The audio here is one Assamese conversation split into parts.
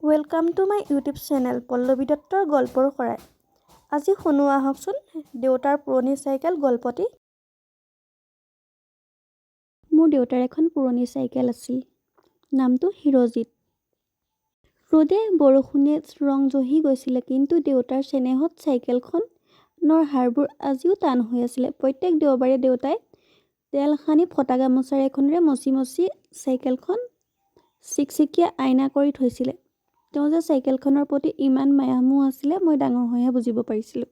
Welcome to my YouTube channel Pallavi দত্তৰ গল্পৰ শৰাই। আজি শুনো আহকচোন দেউতাৰ পুৰণি চাইকেল গল্পটি। মোৰ দেউতাৰ এখন পুৰণি চাইকেল আছিল। নামটো হিৰজিত। ৰ'দে বৰষুণে ৰং জহি গৈছিলে, কিন্তু দেউতাৰ চেনেহত চাইকেলখনৰ হাড়বোৰ আজিও টান হৈ আছিলে। প্ৰত্যেক দেওবাৰে দেউতাই তেল সানি ফটা গামোচাৰ এখনেৰে মচি মচি চাইকেলখন চিকচিকীয়া আইনা কৰি থৈছিলে। তেওঁ যে চাইকেলখনৰ প্ৰতি ইমান মায়ামোহ আছিলে, মই ডাঙৰ হৈহে বুজিব পাৰিছিলোঁ।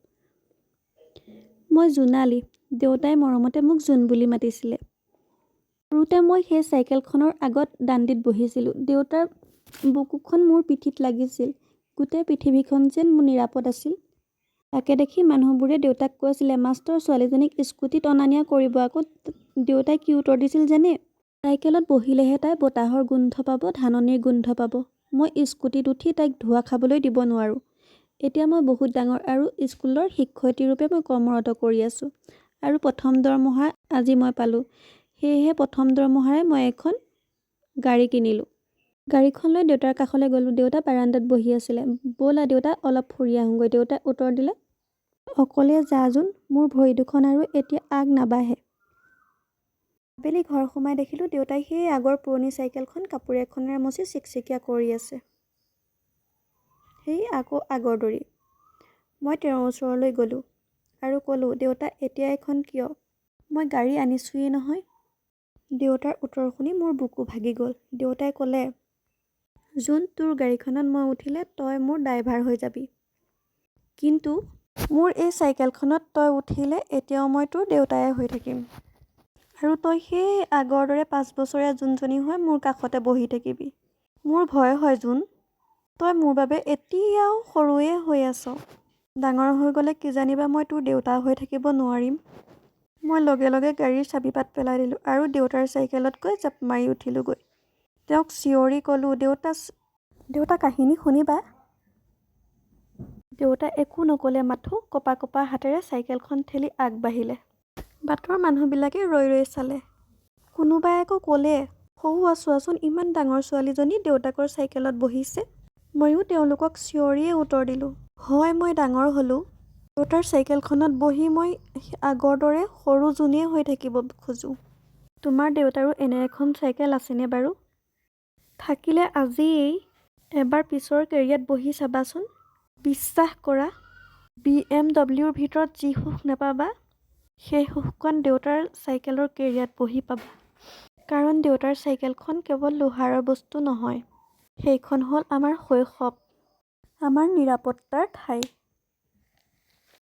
মই জোনালী, দেউতাই মৰমতে মোক জোন বুলি মাতিছিলে। সৰুতে মই সেই চাইকেলখনৰ আগত দাণ্ডিত বহিছিলোঁ। দেউতাৰ বুকুখন মোৰ পিঠিত লাগিছিল। গোটেই পৃথিৱীখন যেন মোৰ নিৰাপদ আছিল। তাকে দেখি মানুহবোৰে দেউতাক কৈছিলে, মাষ্টৰ ছোৱালীজনীক স্কুটিত অনা নিয়া কৰিব আকৌ। দেউতাই কি উত্তৰ দিছিল জানে? চাইকেলত বহিলেহে তাই বতাহৰ গোন্ধ পাব, ধাননিৰ গোন্ধ পাব। মই স্কুটিত উঠি তাইক ধোঁৱা খাবলৈ দিব নোৱাৰোঁ। এতিয়া মই বহুত ডাঙৰ আৰু স্কুলৰ শিক্ষয়িত্ৰী ৰূপে মই কৰ্মৰত কৰি আছোঁ। আৰু প্ৰথম দৰমহা আজি মই পালোঁ। সেয়েহে প্ৰথম দৰমহাৰে মই এখন গাড়ী কিনিলোঁ। গাড়ীখন লৈ দেউতাৰ কাষলৈ গ'লোঁ। দেউতা বাৰান্দাত বহি আছিলে। ব'লা দেউতা, অলপ ফুৰি আহোঁগৈ। দেউতাই উত্তৰ দিলে, অকলে যা জোন, মোৰ ভৰি দুখন আৰু এতিয়া আগ নাবাঢ়ে। আবেলি ঘৰ সোমাই দেখিলোঁ দেউতাই সেই আগৰ পুৰণি চাইকেলখন কাপোৰ এখনেৰে মচি চিকচিকীয়া কৰি আছে। সেই আকৌ আগৰ দৰেই। মই তেওঁৰ ওচৰলৈ গ'লোঁ আৰু ক'লোঁ, দেউতা এতিয়া এখন কিয়? মই গাড়ী আনিছোঁয়েই নহয়। দেউতাৰ উত্তৰ শুনি মোৰ বুকু ভাগি গ'ল। দেউতাই ক'লে, জোন, তোৰ গাড়ীখনত মই উঠিলে তই মোৰ ড্ৰাইভাৰ হৈ যাবি। কিন্তু মোৰ এই চাইকেলখনত তই উঠিলে এতিয়াও মই তোৰ দেউতাই হৈ থাকিম। আৰু তই সেই আগৰ দৰে 5 বছৰীয়া জোনজনী হৈ মোৰ কাষতে বহি থাকিবি। মোৰ ভয় হয় জোন, তই মোৰ বাবে এতিয়াও সৰুৱে হৈ আছ। ডাঙৰ হৈ গ'লে কিজানিবা মই তোৰ দেউতা হৈ থাকিব নোৱাৰিম। মই লগে লগে গাড়ীৰ চাবিপাত পেলাই দিলোঁ আৰু দেউতাৰ চাইকেলত গৈ জাপ মাৰি উঠিলোঁগৈ। তেওঁক চিঞৰি ক'লোঁ, দেউতা কাহিনী শুনিবা। দেউতাই একো নক'লে, মাথো কঁপা কঁপা হাতেৰে চাইকেলখন ঠেলি আগবাঢ়িলে। বাটৰ মানুহবিলাকে ৰৈ ৰৈ চালে। কোনোবাই আকৌ ক'লে, সৌৱা চোৱাচোন, ইমান ডাঙৰ ছোৱালীজনী দেউতাকৰ চাইকেলত বহিছে। ময়ো তেওঁলোকক চিঞৰিয়ে উত্তৰ দিলোঁ, হয়, মই ডাঙৰ হ'লোঁ। দেউতাৰ চাইকেলখনত বহি মই আগৰ দৰে সৰু জোনেই হৈ থাকিব খোজোঁ। তোমাৰ দেউতাৰো এনে এখন চাইকেল আছেনে বাৰু? থাকিলে আজিয়েই এবাৰ পিছৰ কেৰিয়াত বহি চাবাচোন। বিশ্বাস কৰা, BMW-ৰ ভিতৰত যি সুখ নাপাবা, সেই সুখকণ দেউতাৰ চাইকেলৰ কেৰিয়াত বহি পাবা। কাৰণ দেউতাৰ চাইকেলখন কেৱল লোহাৰৰ বস্তু নহয়, সেইখন হ'ল আমাৰ শৈশৱ, আমাৰ নিৰাপত্তাৰ ঠাই।